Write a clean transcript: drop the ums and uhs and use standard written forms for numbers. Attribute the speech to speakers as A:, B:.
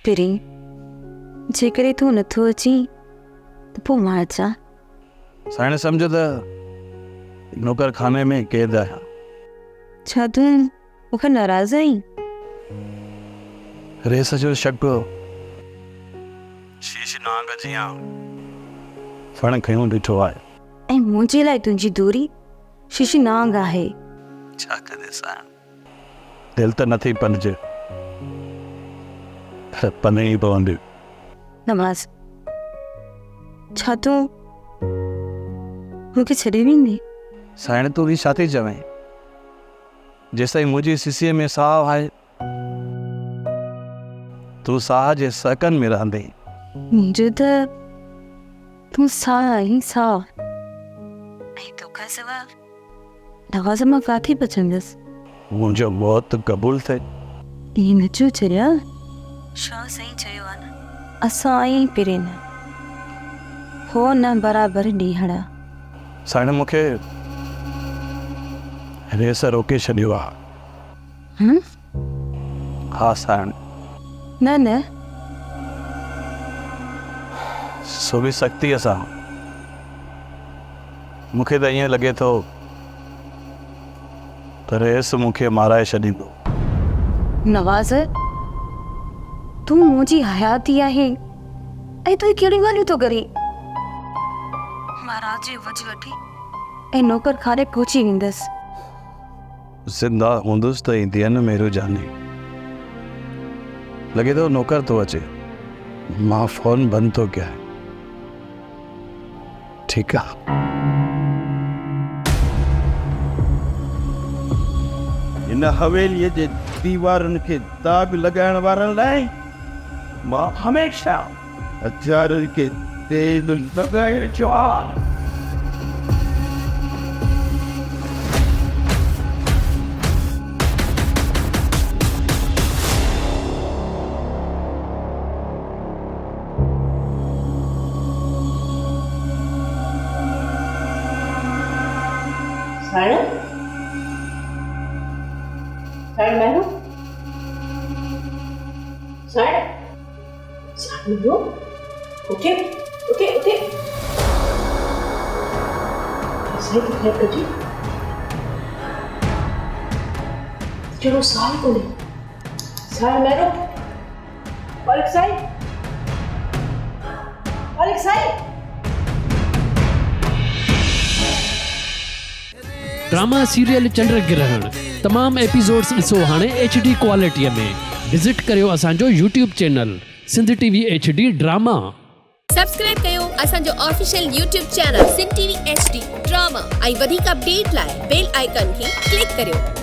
A: पिरी जेकरे तू नथो अची तो पोइ मां अचां।
B: साइण सम्झ त नौकर खाने में कैद आहियां।
A: छा तूं मूंखे नाराज़ आहीं?
B: रेस जो शक शीश नांग जियां फण खयूं ॾिठो आहे।
A: ऐं मुंहिंजे लाइ तुंहिंजी दूरी शीशी नांग आहे।
B: छा करे साइण, दिलि त नथी पनिजे, पर पनणी पवंदी।
A: नवाज़, छा तूं मूंखे छॾे वेंदी?
B: साइण तूं ही छा थी चवें? जेसिताईं मुंहिंजी सिसीअ में साहु आहे तूं साह जे सकनि में रहंदे।
A: मुंहिंजो त तूं साह आहीं, साह। ऐं तोखां सवाइ नवाज़ मां काथे बचंदसि?
B: मुंहिंजो मौत क़बूल थिए।
A: ईअं न चयो चरिया, छा सही चयो आहे न, असां आई पिरे न हो न बराबरि ॾींहड़।
B: साइण मूंखे रेस रोके छॾियो आहे। हा साइण।
A: न न,
B: सो बि सख़्तीअ सां। मूंखे त ईअं लॻे थो त रेस मूंखे माराए छॾींदो।
A: नवाज़, तूं मुंहिंजी हयाती आहे ऐं तूं कहिड़ियूं ॻाल्हियूं थो करीं? मां रात जो वज वठी ऐं नौकर खाने पहुची वेंदसि।
B: ज़िंदा हूंदुसि त ईंदी न मेरो जानी। लॻे थो नौकर थो अचे, मां फोन बंदि थो कयां। ठीकु आहे।
C: इन हवेलीअ जे दीवारनि खे दाग लॻाइण वारनि लाइ मां हमेशह हथियारनि खे तेज़ लॻाए रखियो आहे।
D: साइण, साइण महू, साइण, साइण महू, उठे, उठे, उठे। सही तो खैर कजी। चलो साइण को ले, साइण महू, मालिक साइण, मालिक साइण।
E: ड्रामा सीरियल चंद्रग्रहण तमाम एपिसोड्स ॾिसो हाणे HD क्वालिटीअ में। विज़िट करियो असांजो YouTube channel Sindh TV HD drama.
F: Subscribe कयो असांजो official YouTube channel Sindh TV HD drama ऐं वधीक अपडेट लाइ बेल आइकन खे क्लिक करियो।